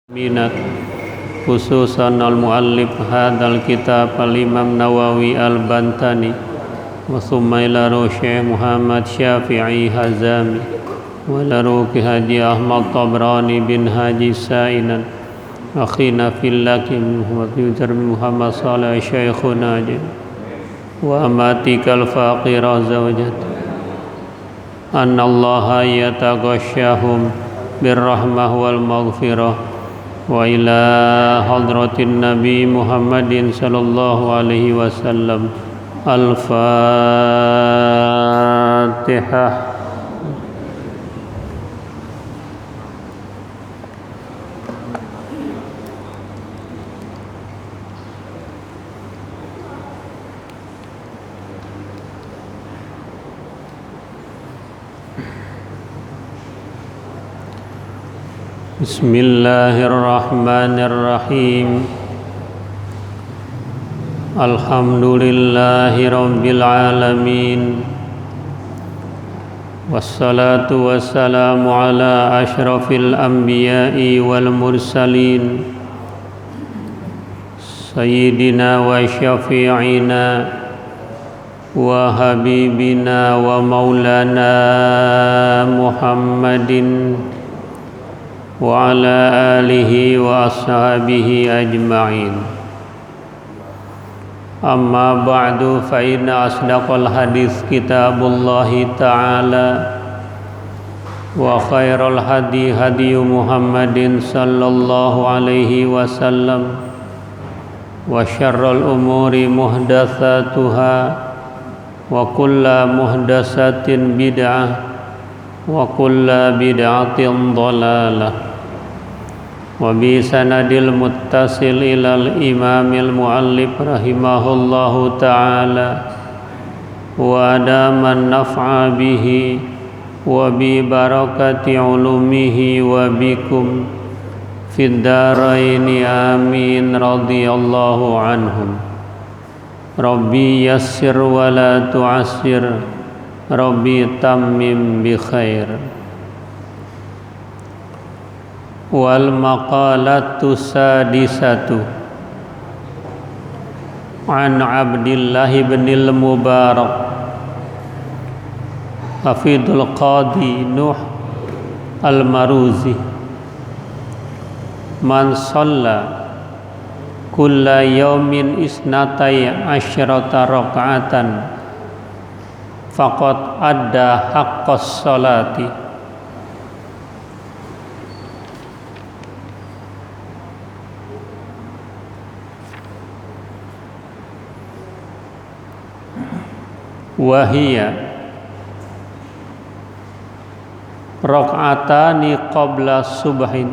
minat khususan al-muallif hadal kitab al-imam Nawawi al-Bantani wa summa ila Syekh Muhammad Syafi'i Hazami wa ila Haji Ahmad Tabrani bin Haji Sa'inan akhina fillakim Muhammad Salih Syekhuna wa amatikal faqira zawjat anna allaha yataghashahum birrahmah wal maghfirah wa ila hadratin Nabi Muhammadin sallallahu alaihi wasallam. Al-Fatihah. Bismillahirrahmanirrahim. Alhamdulillahi rabbil alamin. Wassalatu wassalamu ala ashrafil anbiya'i wal mursalin sayyidina wa syafi'ina wa habibina wa maulana Muhammadin wa ala alihi wa ashabihi ajma'in. Amma ba'du, fa inna asdaqal hadis kitabullahi ta'ala wa khairal hadi hadiyu Muhammadin sallallahu alaihi wasallam wa syarrul umuri muhdatsatuha wa kulla muhdatsatin bid'ah wa kulla bid'atin dhalalah. Wa bi sanadil muttasil ilal imamil muallif rahimahullahu ta'ala wa adaman naf'a bihi wa bi barakati ulumihi wa bikum fid daraini amin radhiyallahu anhum. Rabbi yassir wa la tu'assir, Rabbi tammim bi khair. Wal maqalatu sadisatu an Abdillah bin al-Mubarak hafidul qadi Nuh al-Maruzi, man shalla kulla yawmin isnatai asyrata raka'atan faqad adda haqqas salati. Wahia rak'atani qabla subhin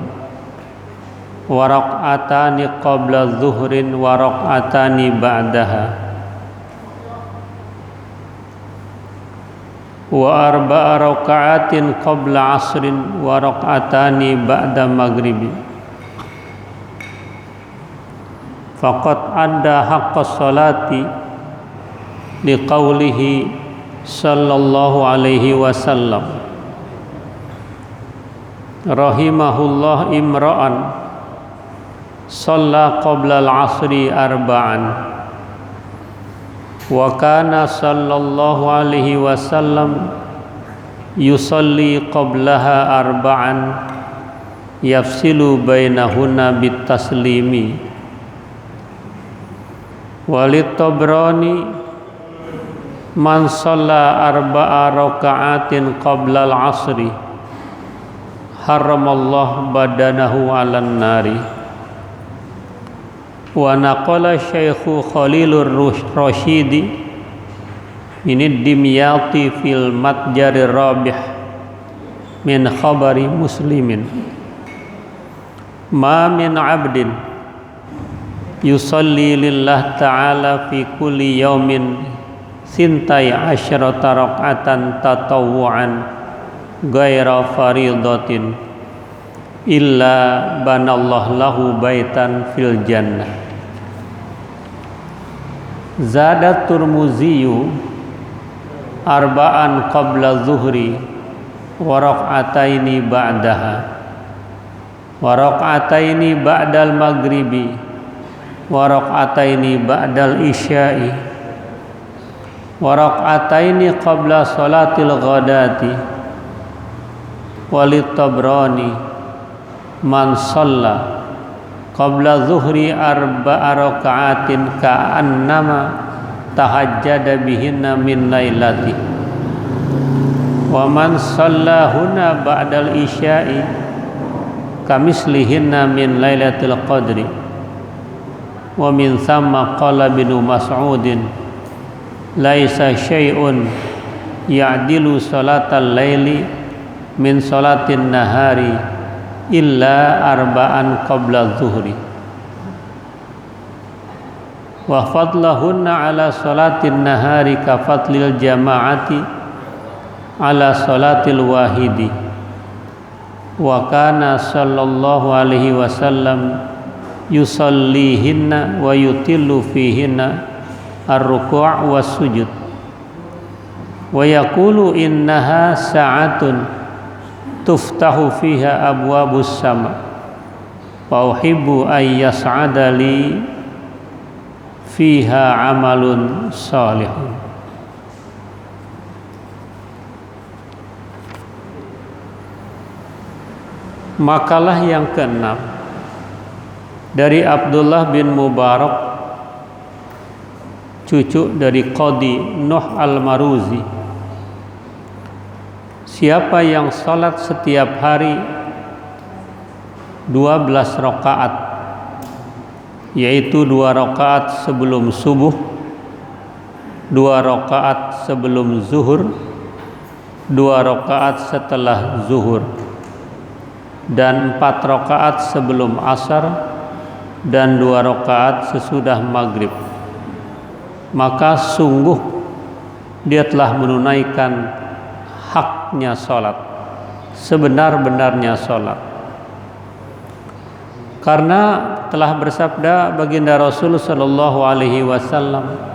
wa rak'atani qabla zuhrin wa rak'atani ba'daha wa arba'a raka'atin qabla asrin wa rak'atani ba'da maghribi faqad adda haqqas salati liqaulihi sallallahu alaihi wasallam rahimahullah imra'an shalla qabla al-asri arba'an wa kana sallallahu alaihi wasallam yusalli qablaha arba'an yafsilu bainahunna bitaslimi. Walid Tabrani man shalla arba'a raka'atin qabla al-asri haramallahu badanahu 'alan nari. Wa naqala Syekhu Khalilur Rasyidi min dimyati fil matjarir rabih min khabari muslimin ma min 'abdin yusalli lillah ta'ala fi kulli yawmin sintai asyrata rak'atan tatawwu'an ghaira faridatin illa banallahu lahu baitan fil jannah. Zada Turmuziyu arba'an qabla zuhri wa rak'ataini ba'daha wa raq'ataini ba'dal maghribi wa raq'ataini ba'dal isya'i wa raq'ataini qabla salatil ghadati walit Tabrani man shalla qabla zuhri arba'a raka'atin ka'annama tahajjada bihinna min lailati wa man shallahuna ba'dal isya'i kamislihinna min lailatul qadri wa min thamma qala bin Mas'udin laisa syai'un ya'dilu salatal laili min salatin nahari illa arba'an qabla zuhri wa fadlahunna ala salatin nahari ka fadlil jama'ati ala salatil wahidi wa kana sallallahu alaihi wasallam yusallihinna wa yutillu fihinna ar-ruku' was sujud wa yaqulu innaha sa'atun tuftahu fiha abwabus sama wa uhibbu ay yas'ada li fiha amalun salihun. Makalah yang keenam dari Abdullah bin Mubarak, cucu dari Qadi Nuh al-Maruzi. Siapa yang salat setiap hari 12 rakaat, yaitu 2 rakaat sebelum subuh, 2 rakaat sebelum zuhur, 2 rakaat setelah zuhur, dan 4 rakaat sebelum asar, dan 2 rakaat sesudah maghrib, maka sungguh dia telah menunaikan haknya salat, sebenar-benarnya salat. Karena telah bersabda baginda Rasul sallallahu alaihi wasallam,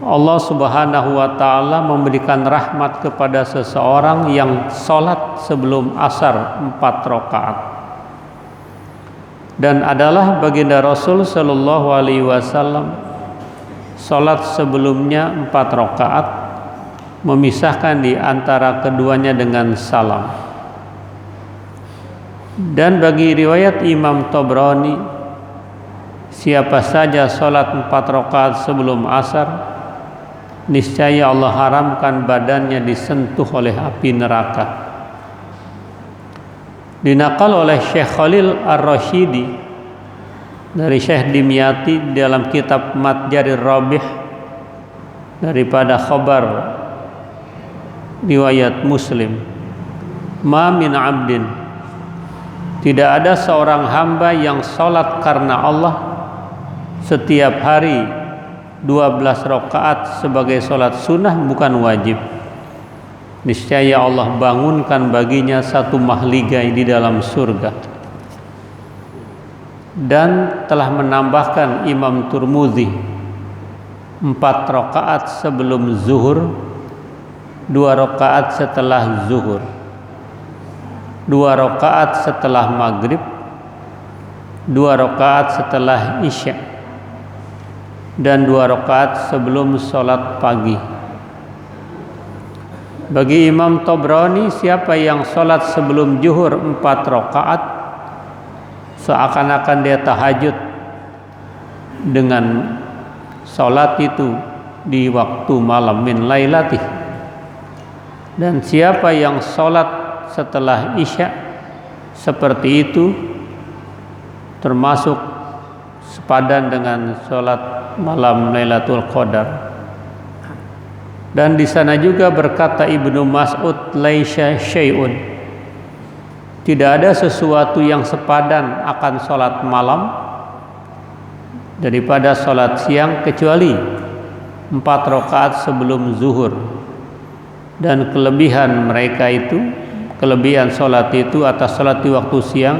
Allah Subhanahu wa taala memberikan rahmat kepada seseorang yang salat sebelum asar 4 rakaat. Dan adalah baginda Rasul sallallahu alaihi wasallam salat sebelumnya 4 rakaat, memisahkan di antara keduanya dengan salam. Dan bagi riwayat Imam Tabrani, siapa saja salat 4 rakaat sebelum asar, niscaya Allah haramkan badannya disentuh oleh api neraka. Dinakal oleh Syekh Khalil Ar-Rasyidi dari Syekh Dimyati dalam kitab Matjarir Rabih daripada khabar riwayat Muslim, ma min abdin, tidak ada seorang hamba yang salat karena Allah setiap hari 12 rakaat sebagai salat sunnah bukan wajib, niscaya Allah bangunkan baginya satu mahligai di dalam surga. Dan telah menambahkan Imam Turmudzi 4 rakaat sebelum zuhur, 2 rakaat setelah zuhur, 2 rakaat setelah maghrib, 2 rakaat setelah isya, dan 2 rakaat sebelum sholat pagi. Bagi Imam Tabrani, siapa yang sholat sebelum zuhur 4 rakaat, seakan-akan dia tahajud dengan sholat itu di waktu malam min lailatih. Dan siapa yang sholat setelah isya seperti itu, termasuk sepadan dengan sholat malam Lailatul Qadar. Dan di sana juga berkata Ibnu Mas'ud, laisa syai'un, tidak ada sesuatu yang sepadan akan sholat malam daripada sholat siang kecuali 4 rakaat sebelum zuhur. Dan kelebihan mereka itu, kelebihan sholat itu atas sholat di waktu siang,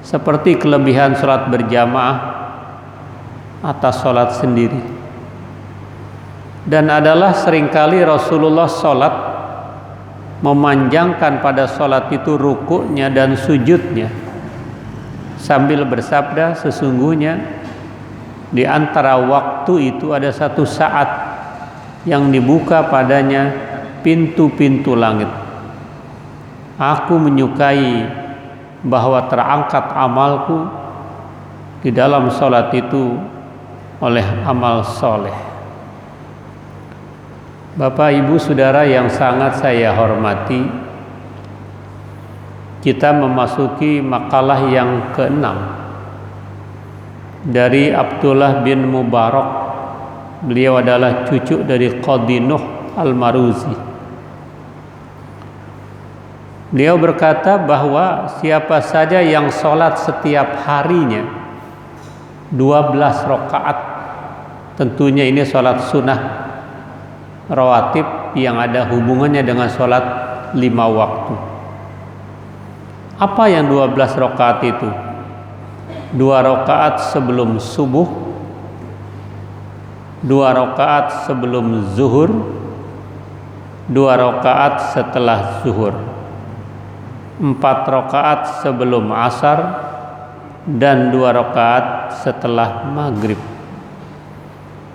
seperti kelebihan sholat berjamaah atas sholat sendiri. Dan adalah seringkali Rasulullah sholat memanjangkan pada sholat itu rukuknya dan sujudnya, sambil bersabda, sesungguhnya di antara waktu itu ada satu saat yang dibuka padanya pintu-pintu langit. Aku menyukai bahwa terangkat amalku di dalam sholat itu oleh amal soleh. Bapak, Ibu, Saudara yang sangat saya hormati, kita memasuki makalah yang ke-6 dari Abdullah bin Mubarak. Beliau adalah cucu dari Qadhi Nuh Al-Maruzi. Beliau berkata bahwa siapa saja yang sholat setiap harinya 12 rakaat, tentunya ini sholat sunnah rawatib yang ada hubungannya dengan sholat 5 waktu. Apa yang 12 rakaat itu? 2 rakaat sebelum subuh, 2 rakaat sebelum zuhur, 2 rakaat setelah zuhur, 4 rakaat sebelum asar, dan 2 rakaat setelah maghrib.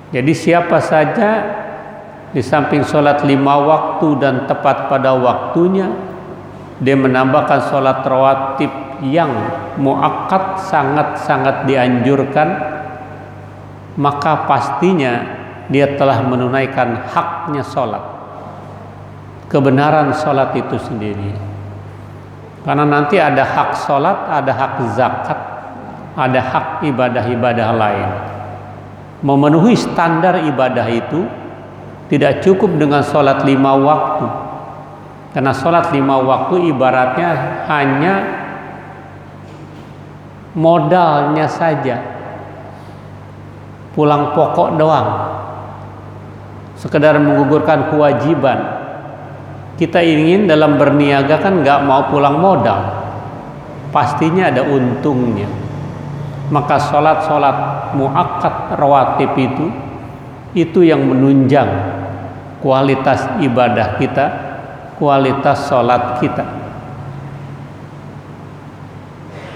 Jadi siapa saja di samping sholat 5 waktu dan tepat pada waktunya, dia menambahkan sholat rawatib yang muakkad, sangat-sangat dianjurkan, maka pastinya dia telah menunaikan haknya sholat, kebenaran sholat itu sendiri. Karena nanti ada hak sholat, ada hak zakat, ada hak ibadah-ibadah lain. Memenuhi standar ibadah itu tidak cukup dengan sholat 5 waktu, karena sholat 5 waktu ibaratnya hanya modalnya saja, pulang pokok doang, sekedar menggugurkan kewajiban. Kita ingin dalam berniaga kan nggak mau pulang modal, pastinya ada untungnya. Maka sholat-sholat muakkad rawatib itu yang menunjang kualitas ibadah kita, kualitas sholat kita.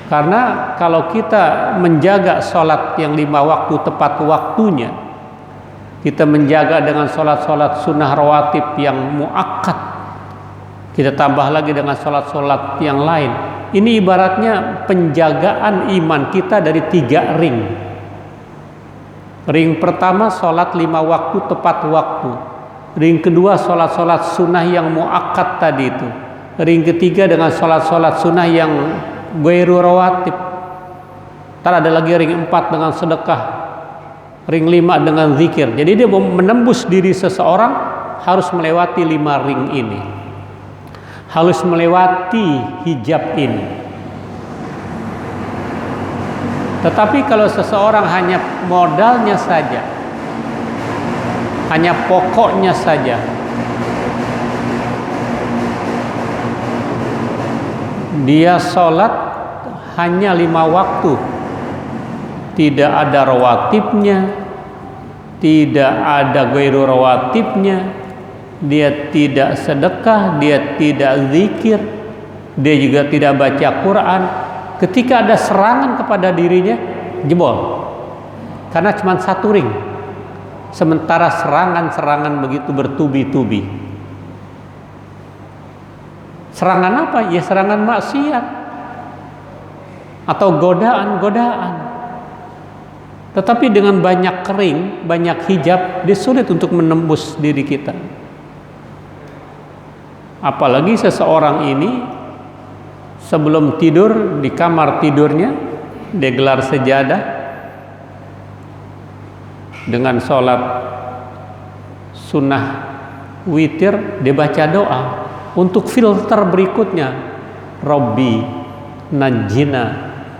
Karena kalau kita menjaga sholat yang 5 waktu tepat waktunya, kita menjaga dengan sholat-sholat sunnah rawatib yang muakkad, kita tambah lagi dengan sholat-sholat yang lain, ini ibaratnya penjagaan iman kita dari 3 ring. Ring pertama sholat 5 waktu tepat waktu, ring kedua sholat-sholat sunnah yang muakkad tadi itu, ring ketiga dengan sholat-sholat sunnah yang ghairu rawatib. Ntar ada lagi ring 4 dengan sedekah, ring 5 dengan zikir. Jadi dia menembus diri seseorang harus melewati 5 ring ini, harus melewati hijab ini. Tetapi kalau seseorang hanya modalnya saja, hanya pokoknya saja, dia sholat hanya 5 waktu, tidak ada rawatibnya, tidak ada ghairu rawatibnya, dia tidak sedekah, dia tidak zikir, dia juga tidak baca Quran. Ketika ada serangan kepada dirinya, jebol, karena cuma 1 ring, sementara serangan-serangan begitu bertubi-tubi. Serangan apa? Ya serangan maksiat atau godaan-godaan. Tetapi dengan banyak kering, banyak hijab, dia sulit untuk menembus diri kita. Apalagi seseorang ini sebelum tidur di kamar tidurnya dia gelar sejadah dengan sholat sunnah witir, dia baca doa untuk filter berikutnya, Rabbi najjina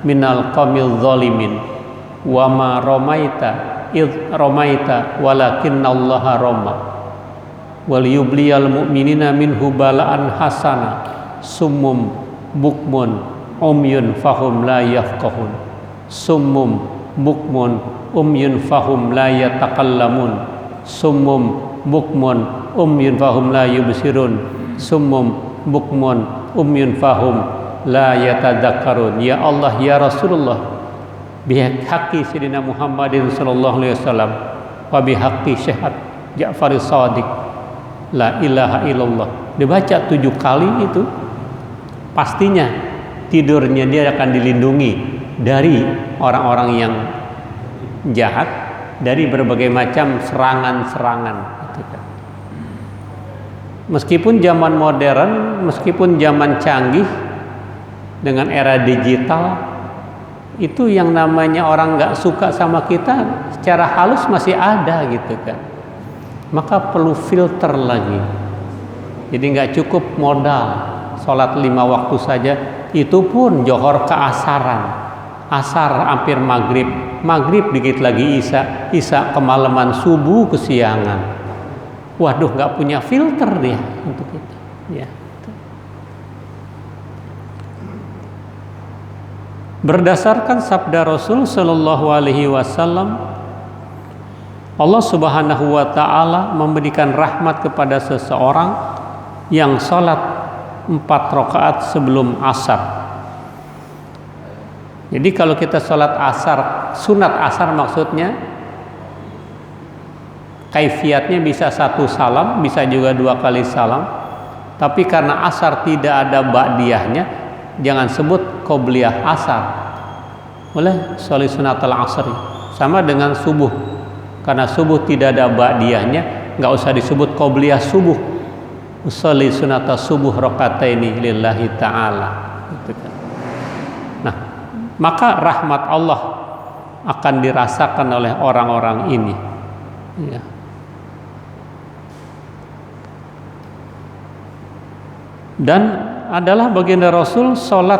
minal qaumil zalimin wa ma ramaita id ramaita walakinnallaha rama wal yubliyal mu'minina minhu bala'an hasana summum bukmun umyun fahum la yafqahun summum bukmun umyun fahum la yatakallamun summum bukmun umyun fahum la yubsirun summum bukmun umyun fahum la yatadzakkarun. Ya Allah ya Rasulullah, bihaqqi Sayyidina Muhammadin sallallahu alaihi wasallam wa bihaqqi Syekh Ja'far Shadiq la ilaha illallah, dibaca 7 kali itu pastinya tidurnya dia akan dilindungi dari orang-orang yang jahat, dari berbagai macam serangan-serangan gitu kan. Meskipun zaman modern, meskipun zaman canggih dengan era digital, itu yang namanya orang nggak suka sama kita secara halus masih ada gitu kan. Maka perlu filter lagi. Jadi nggak cukup modal sholat 5 waktu saja, itu pun johor ke asaran, asar hampir maghrib, maghrib dikit lagi isya, isya kemalaman, subuh kesiangan. Waduh, nggak punya filter dia untuk itu. Ya. Berdasarkan sabda Rasul Shallallahu Alaihi Wasallam, Allah Subhanahu Wa Taala memberikan rahmat kepada seseorang yang sholat 4 rakaat sebelum asar. Jadi kalau kita sholat asar, sunat asar maksudnya, kaifiatnya bisa 1 salam, bisa juga 2 kali salam. Tapi karena asar tidak ada ba'diyahnya, jangan sebut qobliyah asar. Boleh sholat sunat al-asr. Sama dengan subuh. Karena subuh tidak ada ba'diyahnya, nggak usah disebut qobliyah subuh. Usolli sunata subuh rakaataini lillahi ta'ala. Gitu kan. Nah, maka rahmat Allah akan dirasakan oleh orang-orang ini. Ya. Dan adalah baginda Rasul sholat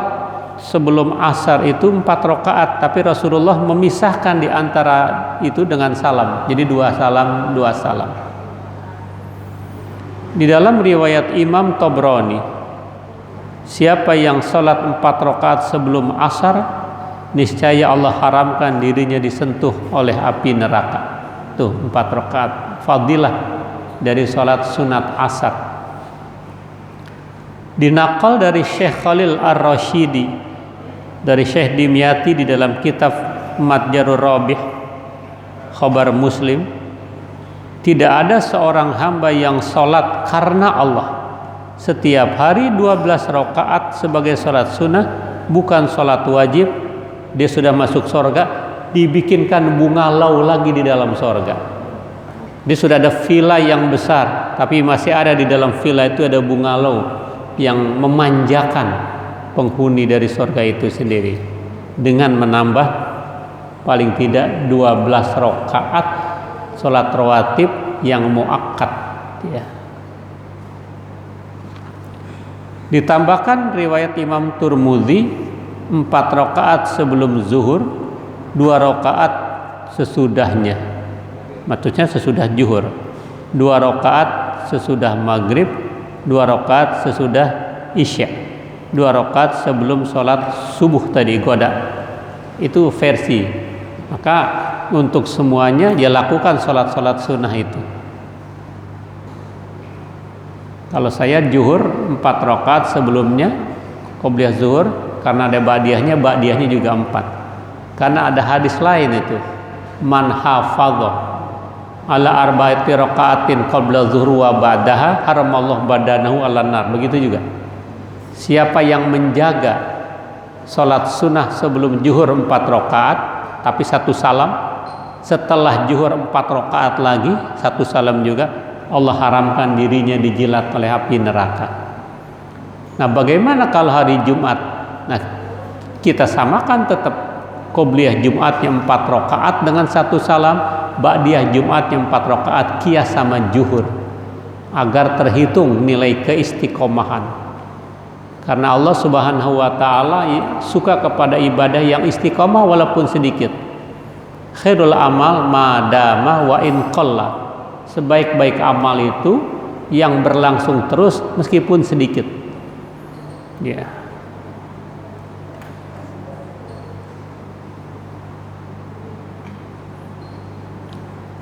sebelum asar itu 4 rakaat, tapi Rasulullah memisahkan di antara itu dengan salam. Jadi 2 salam, 2 salam. Di dalam riwayat Imam Tabrani, siapa yang sholat 4 rakaat sebelum asar, niscaya Allah haramkan dirinya disentuh oleh api neraka. Tuh 4 rakaat fadilah dari sholat sunat asar. Dinakal dari Syekh Khalil Ar-Rasyidi, dari Syekh Dimyati di dalam kitab Matjarur Rabih Khabar Muslim, tidak ada seorang hamba yang sholat karena Allah setiap hari 12 rakaat sebagai sholat sunnah, bukan sholat wajib, dia sudah masuk surga, dibikinkan bungalau lagi di dalam surga. Dia sudah ada villa yang besar, tapi masih ada di dalam villa itu ada bungalau yang memanjakan penghuni dari surga itu sendiri, dengan menambah paling tidak 12 rakaat sholat rawatib yang muakkad, ya. Ditambahkan riwayat Imam Turmudzi 4 rakaat sebelum zuhur, 2 rakaat sesudahnya, maksudnya sesudah zuhur, 2 rakaat sesudah maghrib, 2 rakaat sesudah isya, 2 rakaat sebelum sholat subuh tadi goda. Itu versi. Maka untuk semuanya dia lakukan sholat-sholat sunnah itu. Kalau saya zuhur 4 rakaat sebelumnya qobliyah zuhur, karena ada ba'diyahnya, ba'diyahnya juga 4. Karena ada hadis lain itu, man hafadha ala arba'ati rakaatin qabla zuhur wa ba'daha haramallahu badanahu 'alan nar. Begitu juga. Siapa yang menjaga sholat sunnah sebelum zuhur 4 rakaat tapi 1 salam, setelah zuhur 4 rakaat lagi 1 salam juga, Allah haramkan dirinya dijilat oleh api neraka. Nah, bagaimana kalau hari Jumat? Nah, kita samakan tetap qobliyah Jumatnya 4 rakaat dengan 1 salam, ba'diyah Jumatnya 4 rakaat kias sama zuhur, agar terhitung nilai keistiqomahan. Karena Allah Subhanahu wa Ta'ala suka kepada ibadah yang istiqomah walaupun sedikit. Khairul amal madama wa in qalla. Sebaik-baik amal itu yang berlangsung terus meskipun sedikit. Ya.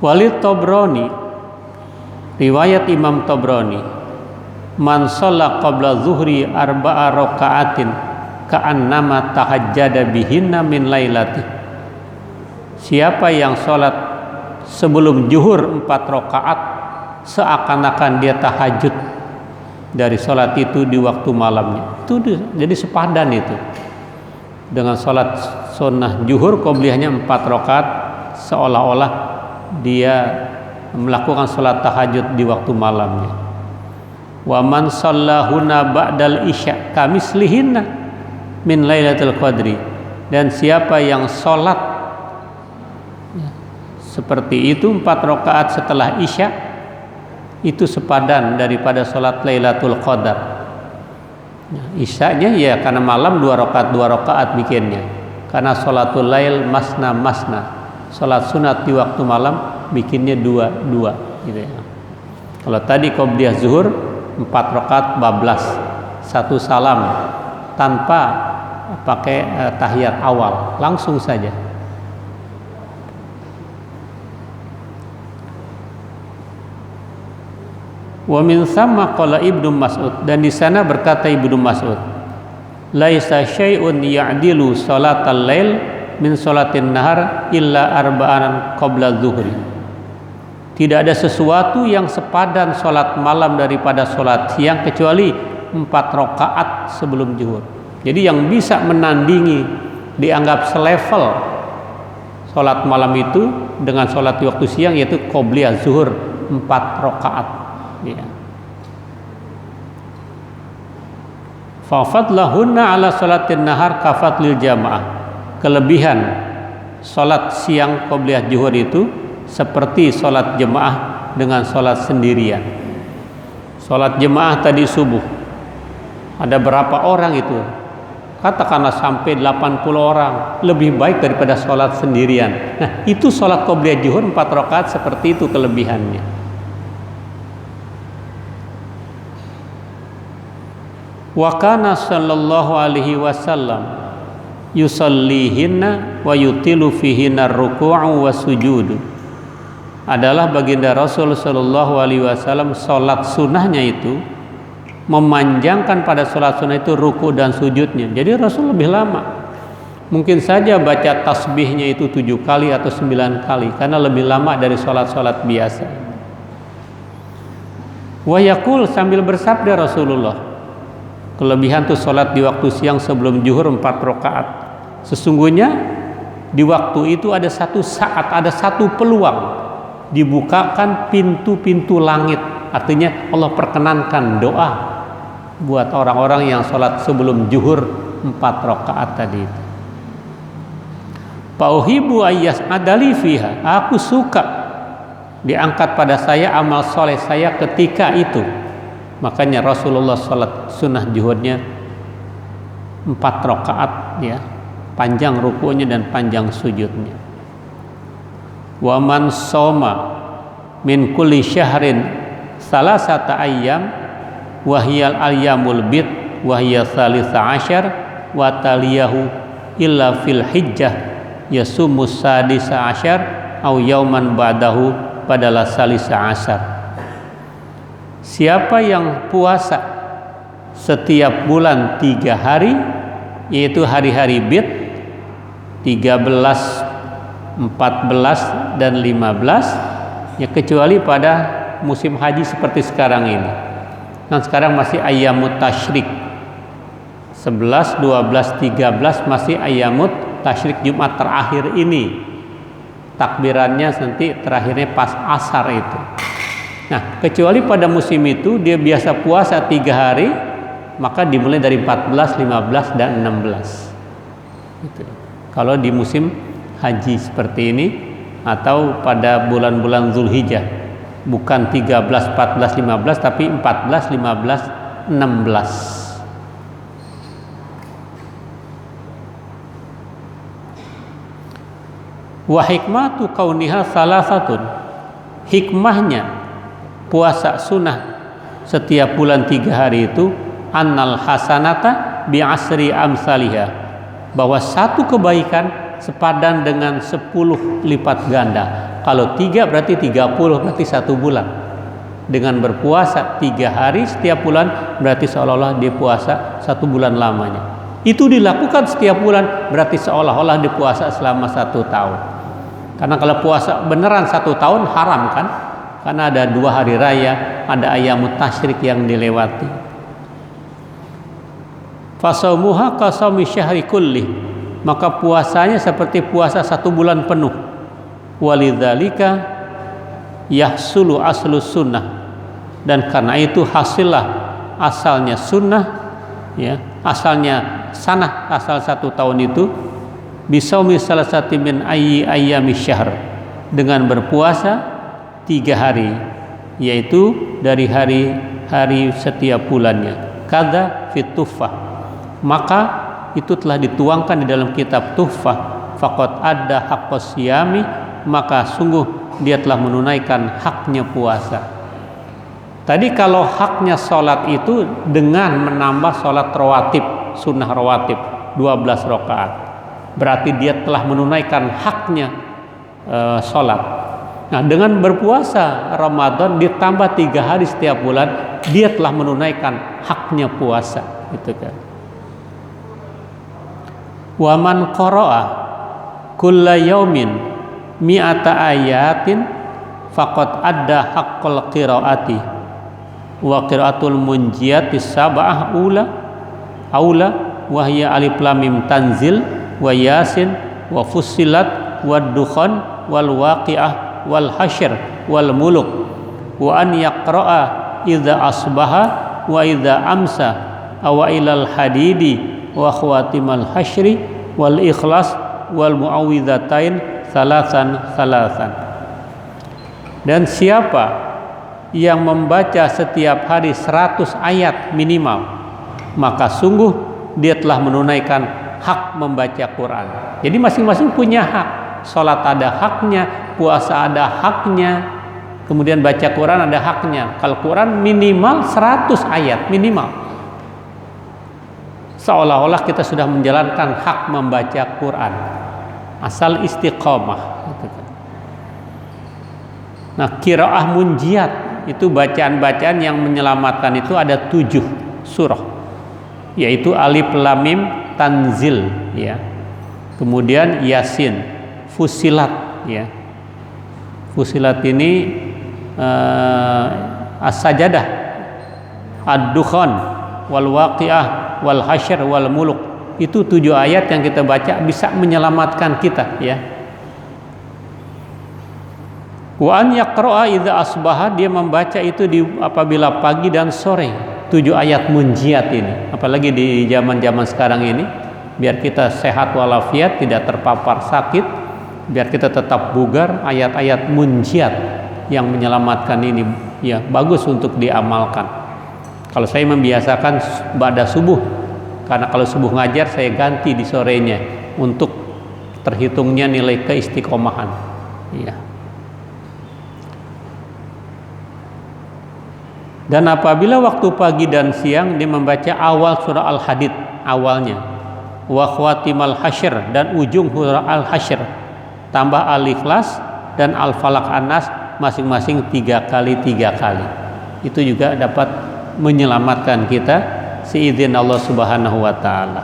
Walid Tabrani, riwayat Imam Tabrani, man shalla qabla zuhri arba'a raka'atin ka'annama tahajjada bihinna min lailati. Siapa yang sholat sebelum zuhur 4 rakaat seakan-akan dia tahajud dari sholat itu di waktu malamnya. Itu jadi sepadan itu dengan sholat sunnah zuhur qobliyahnya 4 rakaat, seolah-olah dia melakukan sholat tahajud di waktu malamnya. Wa man shallahuna ba'dal isya kamislihinna min lailatul qadri. Dan siapa yang sholat seperti itu 4 rakaat setelah isya, itu sepadan daripada sholat Lailatul Qadar. Isyanya ya karena malam 2 rakaat bikinnya. Karena sholatul lail masna, sholat sunat di waktu malam bikinnya 2 gitu ya. Kalau tadi qobliyah zuhur 4 rakaat bablas, 1 salam tanpa pakai tahiyat awal, langsung saja. Wa min thamma qala Ibnu Mas'ud, dan di sana berkata Ibnu Mas'ud, laisa syai'un ya'dilu salatal lail min salatin nahar illa arba'an qabla zuhri. Tidak ada sesuatu yang sepadan salat malam daripada salat siang kecuali 4 rakaat sebelum zuhur. Jadi yang bisa menandingi, dianggap selevel salat malam itu dengan salat di waktu siang yaitu qobliyah zuhur 4 rakaat. Ya. Fa fadlahunna ala salatin nahar kafadlil jamaah. Kelebihan salat siang qobliyah zuhur itu seperti salat jemaah dengan salat sendirian. Salat jemaah tadi subuh ada berapa orang itu? Katakanlah sampai 80 orang, lebih baik daripada salat sendirian. Nah, itu salat qobliyah zuhur 4 rakaat seperti itu kelebihannya. Wa kana sallallahu alaihi wasallam yusallihinna wa yutilu fihinna ruku'u wa sujudu. Adalah baginda Rasul sallallahu alaihi wasallam salat sunnahnya itu memanjangkan pada salat sunnah itu ruku dan sujudnya. Jadi Rasul lebih lama. Mungkin saja baca tasbihnya itu 7 kali atau 9 kali karena lebih lama dari salat-salat biasa. Wa yaqul, sambil bersabda Rasulullah, kelebihan tuh sholat di waktu siang sebelum zuhur 4 rakaat. Sesungguhnya di waktu itu ada satu saat, ada satu peluang dibukakan pintu-pintu langit. Artinya Allah perkenankan doa buat orang-orang yang sholat sebelum zuhur 4 rakaat tadi itu. Fauhibu ayyas adali fiha. Aku suka diangkat pada saya amal soleh saya ketika itu. Makanya Rasulullah sholat sunnah zuhurnya 4 rakaat ya, panjang rukunya dan panjang sujudnya. Wa man shoma min kulli syahrin salasata ayyam wa hiyal ayyamul bid wa hiya salisa asyar wa taliyahu illa fil hijjah yasumus sadisa asyar au yauman ba'dahu padala salisa asyar. Siapa yang puasa setiap bulan 3 hari, yaitu hari-hari bid 13, 14 dan 15, ya kecuali pada musim haji seperti sekarang ini. Kan sekarang masih ayyamut tasyrik 11, 12, 13 masih ayyamut tasyrik Jumat terakhir ini. Takbirannya nanti terakhirnya pas asar itu. Nah, kecuali pada musim itu dia biasa puasa 3 hari, maka dimulai dari 14, 15 dan 16. Gitu. Kalau di musim haji seperti ini atau pada bulan-bulan Zulhijjah, bukan 13, 14, 15 tapi 14, 15, 16. Wa hikmatu kauniha salasatun. Hikmahnya puasa sunnah setiap bulan 3 hari itu annal hasanata bi asri amsalihah, bahwa satu kebaikan sepadan dengan 10 lipat ganda. Kalau 3 berarti 30, berarti 1 bulan. Dengan berpuasa 3 hari setiap bulan berarti seolah-olah dia puasa 1 bulan lamanya. Itu dilakukan setiap bulan berarti seolah-olah dia puasa selama 1 tahun. Karena kalau puasa beneran 1 tahun haram kan? Karena ada 2 hari raya, ada ayyamut tasyrik yang dilewati. Fasaumuha kasaumi syahri kulli, maka puasanya seperti puasa 1 bulan penuh. Walidzalika yahsulu aslus sunnah, dan karena itu hasillah asalnya sunnah, ya, asalnya sanah, asal 1 tahun itu bisaumi salasati min ayyami syahr, dengan berpuasa 3 hari, yaitu dari hari-hari setiap bulannya. Kada fit tuffah, maka itu telah dituangkan di dalam kitab Tuhfah. Faqad adda haqqas siyami, maka sungguh dia telah menunaikan haknya puasa. Tadi kalau haknya sholat itu dengan menambah sholat rawatib, sunnah rawatib 12 rakaat, berarti dia telah menunaikan haknya sholat. Nah, dengan berpuasa Ramadan ditambah 3 hari setiap bulan, dia telah menunaikan haknya puasa, gitu kan. Wa man qara'a kulla yaumin mi'ata ayatin faqad adda haqqal qiraati wa qiraatul munjiyati sab'ah aula wa hiya alif lam mim tanzil wa yasin wa fussilat wa dukhan wal waqi'ah wal hasyr wal muluk wa an yaqra'a idza asbaha wa idza amsa aw ilal hadidi wa khawatimal hasyri wal ikhlas wal muawwidzatain salasan. Dan siapa yang membaca setiap hari 100 ayat minimal, maka sungguh dia telah menunaikan hak membaca Quran. Jadi masing-masing punya hak. Salat ada haknya, puasa ada haknya, kemudian baca Quran ada haknya. Kalau Quran minimal 100 ayat minimal, seolah-olah kita sudah menjalankan hak membaca Quran, asal istiqomah. Nah, qiraah munjiat itu bacaan-bacaan yang menyelamatkan, itu ada 7 surah, yaitu alif lam mim tanzil, ya, kemudian yasin, fusilat, ya, fusilat ini as-sajadah, ad-dukhan wal waqi'ah wal hasyr wal muluk. Itu 7 ayat yang kita baca bisa menyelamatkan kita, ya. Wa an yaqra'a idza asbaha, dia membaca itu apabila pagi dan sore. 7 ayat munjiat ini, apalagi di zaman-zaman sekarang ini, biar kita sehat walafiat, tidak terpapar sakit, biar kita tetap bugar, ayat-ayat munjiat yang menyelamatkan ini, ya, bagus untuk diamalkan. Kalau saya membiasakan ba'da subuh, karena kalau subuh ngajar saya ganti di sorenya untuk terhitungnya nilai keistiqomahan, ya. Dan apabila waktu pagi dan siang, dia membaca awal surah Al-Hadid awalnya, wa khawatimal hasyr, dan ujung surah Al-Hasyr, tambah Al-Ikhlas dan Al-Falaq An-Nas masing-masing 3 kali. Itu juga dapat menyelamatkan kita seizin Allah Subhanahu wa taala.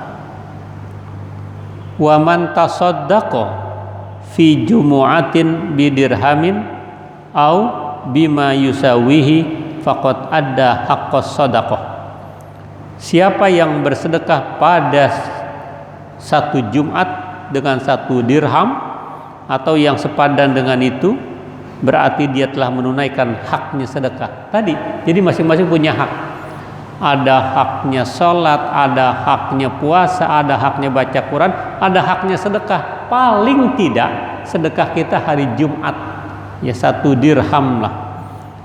Wa man tasaddaqa fi jumu'atin bidirhamin au bima yusawihi faqad adda haqqas sadaqah. Siapa yang bersedekah pada 1 Jumat dengan 1 dirham atau yang sepadan dengan itu, berarti dia telah menunaikan haknya sedekah tadi. Jadi masing-masing punya hak. Ada haknya sholat, ada haknya puasa, ada haknya baca Quran, ada haknya sedekah. Paling tidak sedekah kita hari Jumat, ya 1 dirham lah.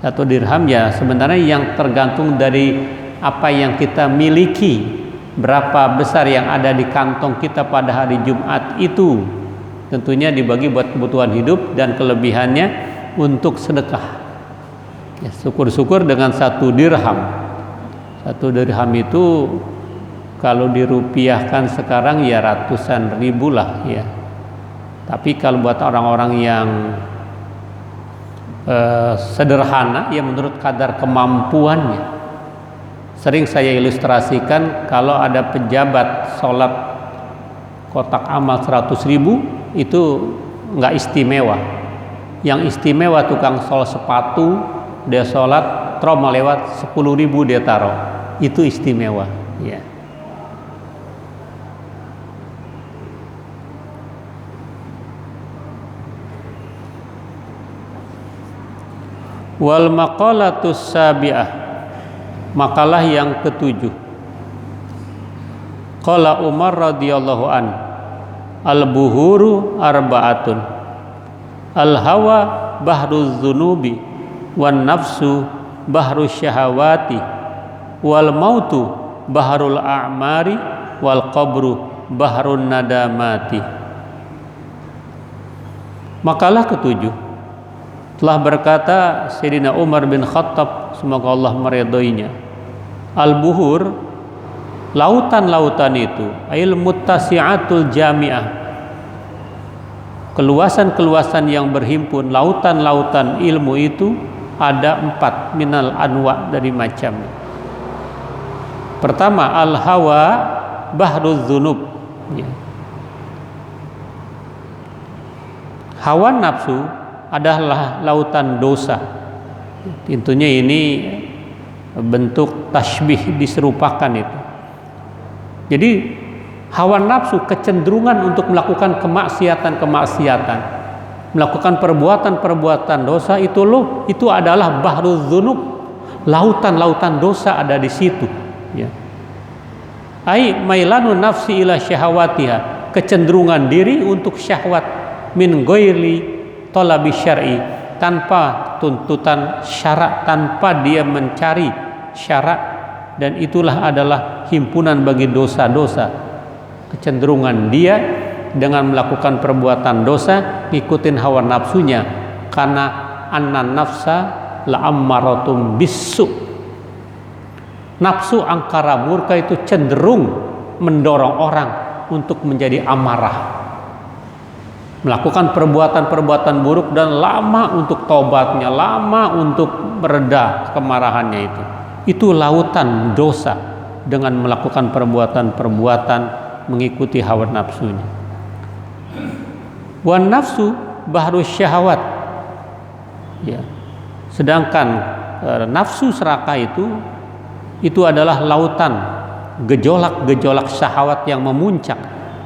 1 dirham ya sebenarnya yang tergantung dari apa yang kita miliki, berapa besar yang ada di kantong kita pada hari Jumat itu. Tentunya dibagi buat kebutuhan hidup dan kelebihannya untuk sedekah. Ya, syukur-syukur dengan 1 dirham. 1 dirham itu kalau dirupiahkan sekarang ya ratusan ribu lah, ya. Tapi kalau buat orang-orang yang sederhana ya menurut kadar kemampuannya. Sering saya ilustrasikan kalau ada pejabat sholat kotak amal 100.000 itu nggak istimewa. Yang istimewa tukang sol sepatu, dia sholat trauma lewat 10.000 dia taruh, itu istimewa ya. Wal maqalatus sabi'ah, makalah yang ketujuh. Qala Umar radhiyallahu an, al buhuru arba'atun, al hawa bahruz zunubi, wan nafsu bahrus syahawati, wal mautu bahrul a'mari, wal qabru bahrun nadamati. Makalah ketujuh telah berkata Sayyidina Umar bin Khattab, semoga Allah meridhoinya, al-buhur, lautan-lautan itu, ail muttasi'atul jami'ah, keluasan-keluasan yang berhimpun, lautan-lautan ilmu itu ada 4 minal anwa, dari macam. Pertama, al-hawa bahruz dzunub ya. Hawa nafsu adalah lautan dosa. Tentunya ini bentuk tasbih, diserupakan itu. Jadi hawa nafsu kecenderungan untuk melakukan kemaksiatan, melakukan perbuatan dosa, itu adalah bahruz dzunub, lautan dosa ada di situ ya. Ai mailanun nafsi ila syahawatiha, kecenderungan diri untuk syahwat, min ghairi thalabi syar'i, tanpa tuntutan syarak, tanpa dia mencari syarak, dan itulah adalah himpunan bagi dosa-dosa. Kecenderungan dia dengan melakukan perbuatan dosa, ngikutin hawa nafsunya, karena annan nafsa la'ammaratum bisu, nafsu angkara murka itu cenderung mendorong orang untuk menjadi amarah, melakukan perbuatan-perbuatan buruk, dan lama untuk taubatnya, lama untuk mereda kemarahannya itu lautan dosa dengan melakukan perbuatan-perbuatan mengikuti hawa nafsunya. Wan nafsu bahrus syahawat ya. Sedangkan nafsu serakah itu adalah lautan gejolak-gejolak syahwat yang memuncak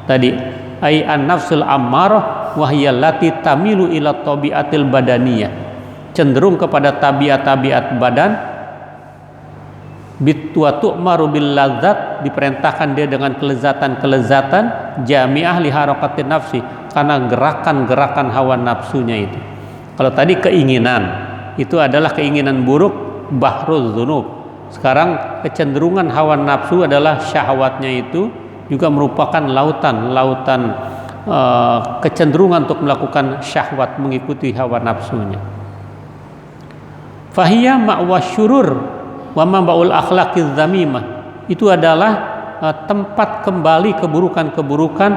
tadi, ai an-nafsul ammarah wa hiya allati tamilu ila tabiatil badaniyah, cenderung kepada tabiat-tabiat badan, bitwa tu'maru bil ladzat, diperintahkan dia dengan kelezatan-kelezatan, jami'ah li harakatin nafsi, karena gerakan-gerakan hawa nafsunya itu. Kalau tadi keinginan itu adalah keinginan buruk, bahruz dzunub. Sekarang kecenderungan hawa nafsu adalah syahwatnya, itu juga merupakan lautan kecenderungan untuk melakukan syahwat, mengikuti hawa nafsunya. Fahiyya ma'wa syurur wa mamba'ul akhlaqiz zamimah, itu adalah tempat kembali keburukan-keburukan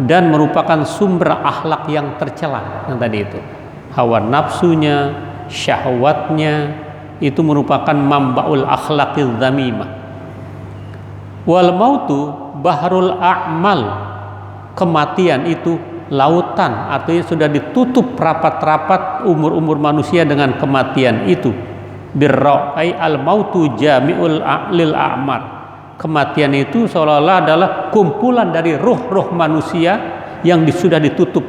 dan merupakan sumber akhlak yang tercela. Yang tadi itu hawa nafsunya, syahwatnya, itu merupakan mamba'ul akhlaqiz zamimah. Wal mautu bahrul a'mal, kematian itu lautan, artinya sudah ditutup rapat-rapat umur manusia dengan kematian itu. Birra ai al mautu jami'ul lil a'mar, kematian itu seolah-olah adalah kumpulan dari ruh-ruh manusia yang sudah ditutup,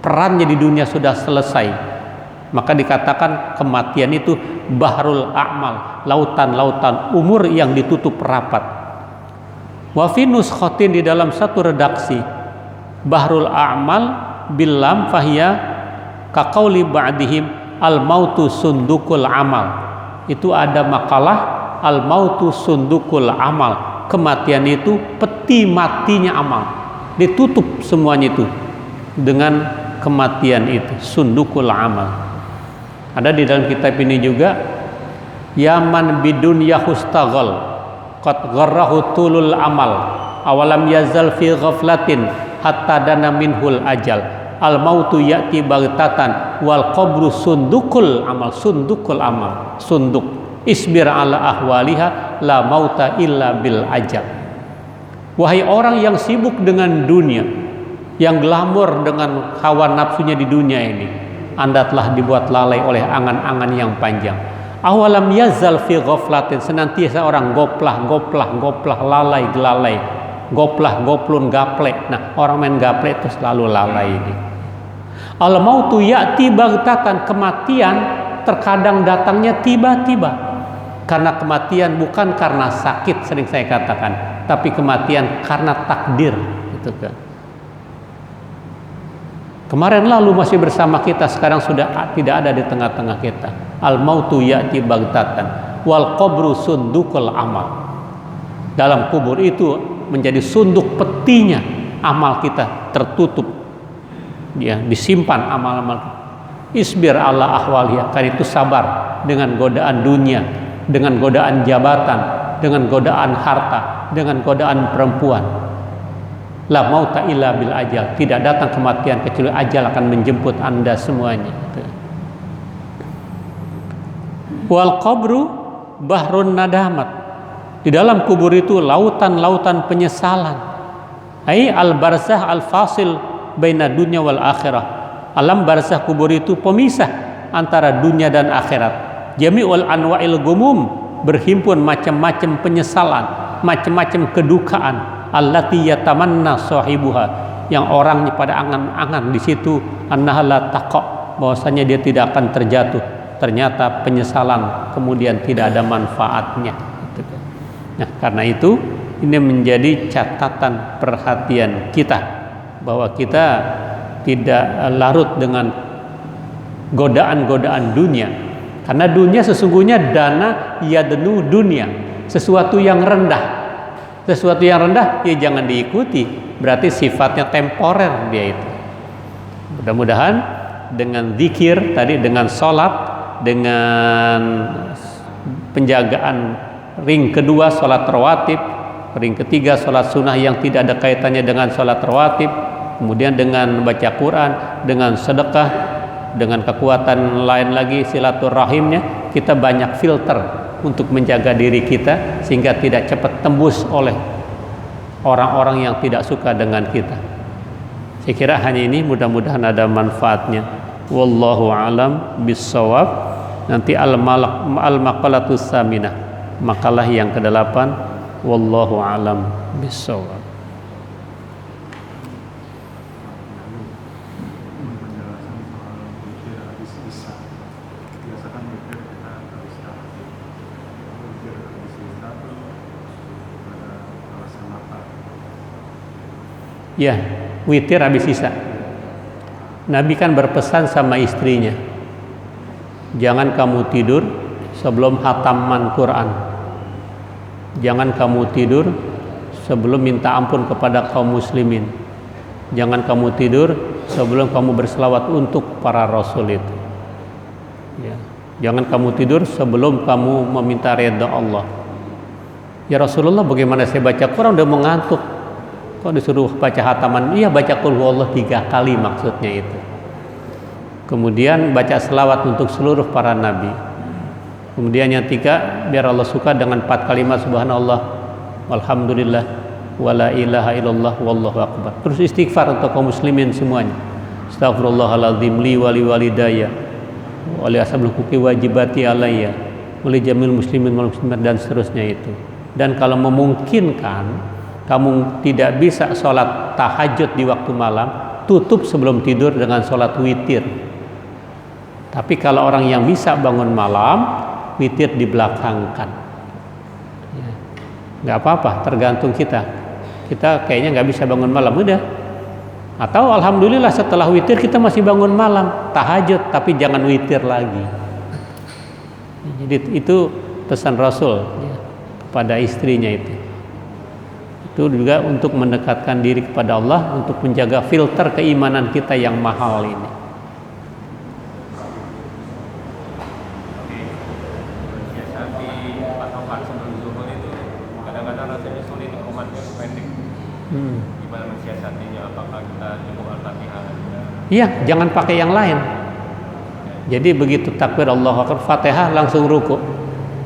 perannya di dunia sudah selesai. Maka dikatakan kematian itu bahrul a'mal, lautan-lautan umur yang ditutup rapat. Wa fi nuskhatin, di dalam satu redaksi, bahrul a'mal bilam fahiya kaqauli ba'dihim al mautu sundukul amal. Itu ada makalah al mautu sundukul amal, kematian itu peti matinya amal, ditutup semuanya itu dengan kematian itu, sundukul amal. Ada di dalam kitab ini juga, yaman bidun yahustaghal qad gharrahu tulul amal awalam yazal fi ghaflatin hatta dana minhul ajal. al mautu ya'ti baghtatan wal qabru sundukul amal, sundukul amal, sunduk. Isbir ala ahwaliha la mauta illa bil ajal. Wahai orang yang sibuk dengan dunia, yang glamor dengan hawa nafsunya di dunia ini, Anda telah dibuat lalai oleh angan-angan yang panjang. Awalam yazal fi ghaflatin, senantiasa orang goplah, lalai, gelalai, goplah, goplun, gaplek. Nah, orang main gaplek itu selalu lalai ini. Al mautu ya'ti baghtatan, kematian terkadang datangnya tiba-tiba. Karena kematian bukan karena sakit, sering saya katakan, tapi kematian karena takdir, gitu kan. Kemarin lalu masih bersama kita, sekarang sudah tidak ada di tengah-tengah kita. Al mautu ya'ti baghtatan wal qabru sundukul amal. Dalam kubur itu menjadi sunduk petinya amal kita, tertutup, ya, disimpan amal-amal. Isbir ala ahwaliha, kan itu sabar dengan godaan dunia, dengan godaan jabatan, dengan godaan harta, dengan godaan perempuan. La mauta illa bil ajal, tidak datang kematian kecuali ajal akan menjemput Anda semuanya. Wal qabru bahrun nadamat, di dalam kubur itu lautan-lautan penyesalan. Ai al barzah al fasil baina dunya wal akhirah, alam barzah kubur itu pemisah antara dunia dan akhirat. Jami'ul anwa'il gumum, berhimpun macam-macam penyesalan, macam-macam kedukaan. Allati yatamanna sahibuha, yang orangnya pada angan-angan di situ annaha la taqa, bahwasanya dia tidak akan terjatuh. Ternyata penyesalan kemudian tidak ada manfaatnya. Nah, karena itu ini menjadi catatan perhatian kita bahwa kita tidak larut dengan godaan-godaan dunia. Karena dunia sesungguhnya dana yadnu dunia, sesuatu yang rendah. Sesuatu yang rendah ya jangan diikuti, berarti sifatnya temporer dia itu. Mudah-mudahan dengan zikir tadi, dengan sholat, dengan penjagaan ring kedua sholat rawatib, ring ketiga sholat sunnah yang tidak ada kaitannya dengan sholat rawatib, kemudian dengan baca Quran, dengan sedekah, dengan kekuatan lain lagi silaturahimnya, kita banyak filter untuk menjaga diri kita sehingga tidak cepat tembus oleh orang-orang yang tidak suka dengan kita. Saya kira hanya ini, mudah-mudahan ada manfaatnya. Wallahu alam bissawab. Nanti al-maqalatus saminah, makalah yang ke-8. Wallahu alam bissawab. Ya, witir habis isya. Nabi kan berpesan sama istrinya, jangan kamu tidur sebelum khataman Quran. Jangan kamu tidur sebelum minta ampun kepada kaum muslimin. Jangan kamu tidur sebelum kamu berselawat untuk para rasul itu. Ya. Jangan kamu tidur sebelum kamu meminta ridha Allah. Ya Rasulullah, bagaimana saya baca Quran udah mengantuk? Kok disuruh baca khataman? Iya, baca qul huwallahu 3 kali maksudnya itu. Kemudian baca selawat untuk seluruh para nabi. Kemudian yang 3, biar Allah suka dengan 4 kalimat subhanallah, walhamdulillah, wala ilaha illallah, wallahu akbar. Terus istighfar untuk kaum muslimin semuanya. Astaghfirullahaladzim li wali walidayya wa li ashabil huquqi wajibati alayya wa li jamil muslimin wal muslimat, dan seterusnya itu. Dan kalau memungkinkan kamu tidak bisa sholat tahajud di waktu malam, tutup sebelum tidur dengan sholat witir. Tapi kalau orang yang bisa bangun malam, witir dibelakangkan. Ya. Nggak apa-apa, tergantung kita. Kita kayaknya nggak bisa bangun malam, udah. Atau alhamdulillah setelah witir kita masih bangun malam, tahajud, tapi jangan witir lagi. Jadi itu pesan Rasul ya, kepada istrinya itu. Itu juga untuk mendekatkan diri kepada Allah, untuk menjaga filter keimanan kita yang mahal ini. Siasati patokan sebelum zuhur itu kadang-kadang rasanya sulit, komatnya pendek. Gimana mensiasatinya? Apakah kita cukup Al-Fatihah? Iya, jangan pakai yang lain. Jadi begitu takbir Allahu Akbar, Fatihah langsung ruku.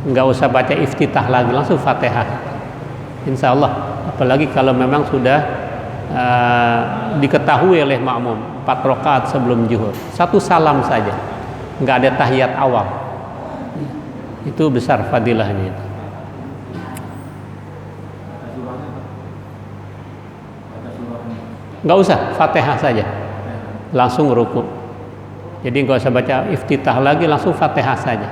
Nggak usah baca iftitah lagi, langsung Fatihah. Insya Allah. Apalagi kalau memang sudah diketahui oleh makmum 4 rakaat sebelum zuhur. 1 salam saja, nggak ada tahiyat awal. Itu besar fadilahnya itu. Nggak usah, Fatihah saja, langsung ruku. Jadi nggak usah baca iftitah lagi, langsung Fatihah saja.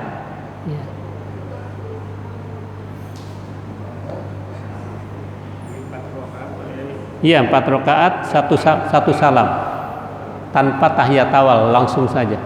Iya, 4 rakaat, satu salam tanpa tahiyat awal, langsung saja.